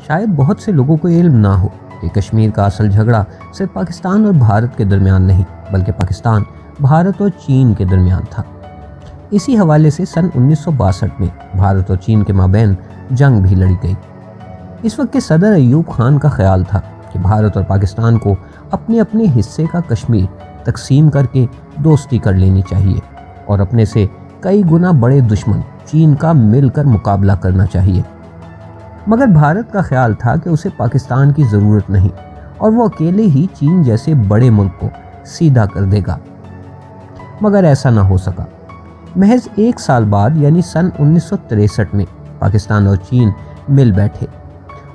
شاید بہت سے لوگوں کو علم نہ ہو کہ کشمیر کا اصل جھگڑا صرف پاکستان اور بھارت کے درمیان نہیں بلکہ پاکستان، بھارت اور چین کے درمیان تھا۔ اسی حوالے سے سن 1962 میں بھارت اور چین کے مابین جنگ بھی لڑی گئی۔ اس وقت کے صدر ایوب خان کا خیال تھا کہ بھارت اور پاکستان کو اپنے اپنے حصے کا کشمیر تقسیم کر کے دوستی کر لینی چاہیے اور اپنے سے کئی گنا بڑے دشمن چین کا مل کر مقابلہ کرنا چاہیے۔ مگر بھارت کا خیال تھا کہ اسے پاکستان کی ضرورت نہیں اور وہ اکیلے ہی چین جیسے بڑے ملک کو سیدھا کر دے گا، مگر ایسا نہ ہو سکا۔ محض 1 سال بعد یعنی سن 1963 میں پاکستان اور چین مل بیٹھے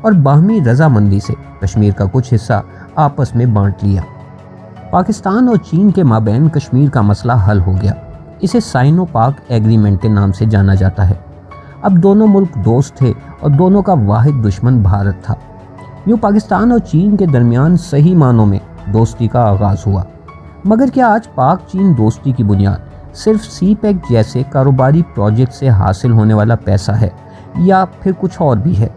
اور باہمی رضامندی سے کشمیر کا کچھ حصہ آپس میں بانٹ لیا۔ پاکستان اور چین کے مابین کشمیر کا مسئلہ حل ہو گیا۔ اسے سائنو پاک ایگریمنٹ کے نام سے جانا جاتا ہے۔ اب دونوں ملک دوست تھے اور دونوں کا واحد دشمن بھارت تھا۔ یوں پاکستان اور چین کے درمیان صحیح معنوں میں دوستی کا آغاز ہوا۔ مگر کیا آج پاک چین دوستی کی بنیاد صرف سی پیک جیسے کاروباری پروجیکٹ سے حاصل ہونے والا پیسہ ہے یا پھر کچھ اور بھی ہے؟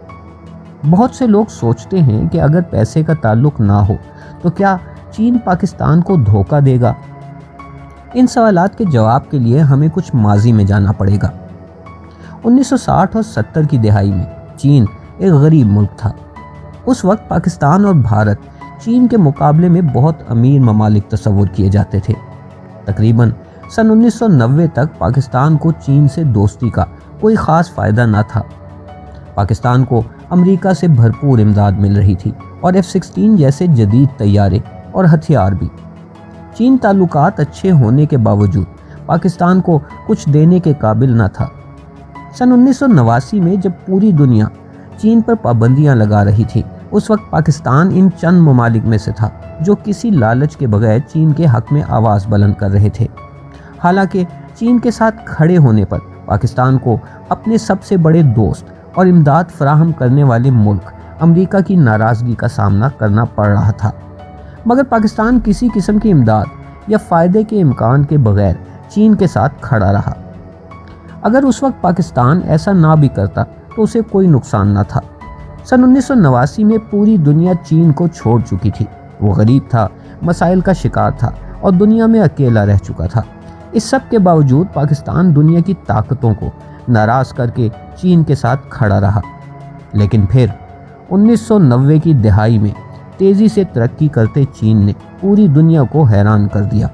بہت سے لوگ سوچتے ہیں کہ اگر پیسے کا تعلق نہ ہو تو کیا چین پاکستان کو دھوکہ دے گا؟ ان سوالات کے جواب کے لیے ہمیں کچھ ماضی میں جانا پڑے گا۔ 1960 اور 70 کی دہائی میں چین ایک غریب ملک تھا۔ اس وقت پاکستان اور بھارت چین کے مقابلے میں بہت امیر ممالک تصور کیے جاتے تھے۔ تقریباً سن 1990 تک پاکستان کو چین سے دوستی کا کوئی خاص فائدہ نہ تھا۔ پاکستان کو امریکہ سے بھرپور امداد مل رہی تھی اور F-16 جیسے جدید طیارے اور ہتھیار بھی۔ چین تعلقات اچھے ہونے کے باوجود پاکستان کو کچھ دینے کے قابل نہ تھا۔ سن 1989 میں جب پوری دنیا چین پر پابندیاں لگا رہی تھی، اس وقت پاکستان ان چند ممالک میں سے تھا جو کسی لالچ کے بغیر چین کے حق میں آواز بلند کر رہے تھے۔ حالانکہ چین کے ساتھ کھڑے ہونے پر پاکستان کو اپنے سب سے بڑے دوست اور امداد فراہم کرنے والے ملک امریکہ کی ناراضگی کا سامنا کرنا پڑ رہا تھا، مگر پاکستان کسی قسم کی امداد یا فائدے کے امکان کے بغیر چین کے ساتھ کھڑا رہا۔ اگر اس وقت پاکستان ایسا نہ بھی کرتا تو اسے کوئی نقصان نہ تھا۔ سن 1989 میں پوری دنیا چین کو چھوڑ چکی تھی۔ وہ غریب تھا، مسائل کا شکار تھا اور دنیا میں اکیلا رہ چکا تھا۔ اس سب کے باوجود پاکستان دنیا کی طاقتوں کو ناراض کر کے چین کے ساتھ کھڑا رہا۔ لیکن پھر 1990 کی دہائی میں تیزی سے ترقی کرتے چین نے پوری دنیا کو حیران کر دیا،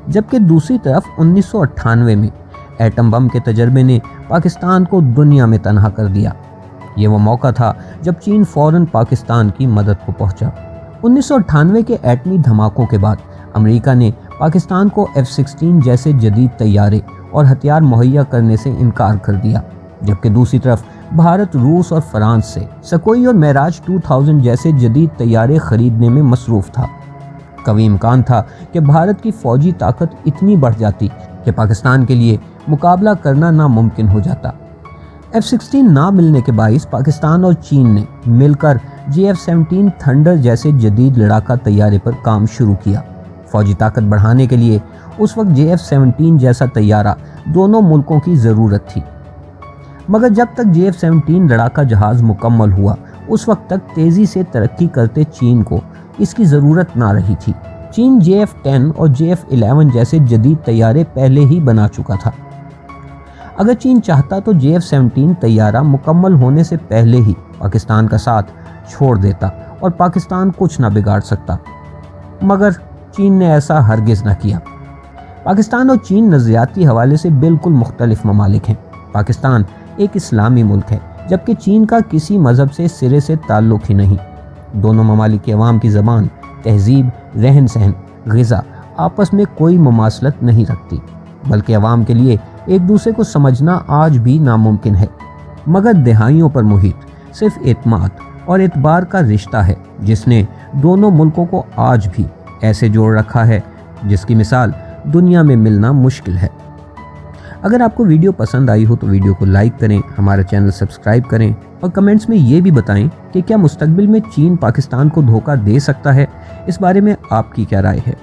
جبکہ دوسری طرف 1998 میں ایٹم بم کے تجربے نے پاکستان کو دنیا میں تنہا کر دیا۔ یہ وہ موقع تھا جب چین فوراً پاکستان کی مدد کو پہنچا۔ 1998 کے ایٹمی دھماکوں کے بعد امریکہ نے پاکستان کو F-16 جیسے جدید طیارے اور ہتھیار مہیا کرنے سے انکار کر دیا، جبکہ دوسری طرف بھارت روس اور فرانس سے سکوئی اور معراج 2000 جیسے جدید طیارے خریدنے میں مصروف تھا۔ قوی امکان تھا کہ بھارت کی فوجی طاقت اتنی بڑھ جاتی کہ پاکستان کے لیے مقابلہ کرنا ناممکن ہو جاتا۔ F-16 نہ ملنے کے باعث پاکستان اور چین نے مل کر JF-17 تھنڈر جیسے جدید لڑاکا طیارے پر کام شروع کیا۔ فوجی طاقت بڑھانے کے لیے اس وقت JF-17 جیسا طیارہ دونوں ملکوں کی ضرورت تھی، مگر جب تک JF-17 لڑاکا جہاز مکمل ہوا اس وقت تک تیزی سے ترقی کرتے چین کو اس کی ضرورت نہ رہی تھی۔ چین JF-10 اور JF-11 جیسے جدید طیارے پہلے ہی بنا چکا تھا۔ اگر چین چاہتا تو JF-17 طیارہ مکمل ہونے سے پہلے ہی پاکستان کا ساتھ چھوڑ دیتا اور پاکستان کچھ نہ بگاڑ سکتا، مگر چین نے ایسا ہرگز نہ کیا۔ پاکستان اور چین نظریاتی حوالے سے بالکل مختلف ممالک ہیں۔ پاکستان ایک اسلامی ملک ہے، جبکہ چین کا کسی مذہب سے سرے سے تعلق ہی نہیں۔ دونوں ممالک کے عوام کی زبان، تہذیب، رہن سہن، غذا آپس میں کوئی مماثلت نہیں رکھتی، بلکہ عوام کے لیے ایک دوسرے کو سمجھنا آج بھی ناممکن ہے۔ مگر دہائیوں پر محیط صرف اعتماد اور اعتبار کا رشتہ ہے جس نے دونوں ملکوں کو آج بھی ایسے جوڑ رکھا ہے جس کی مثال دنیا میں ملنا مشکل ہے۔ اگر آپ کو ویڈیو پسند آئی ہو تو ویڈیو کو لائک کریں، ہمارا چینل سبسکرائب کریں اور کمنٹس میں یہ بھی بتائیں کہ کیا مستقبل میں چین پاکستان کو دھوکہ دے سکتا ہے؟ اس بارے میں آپ کی کیا رائے ہے؟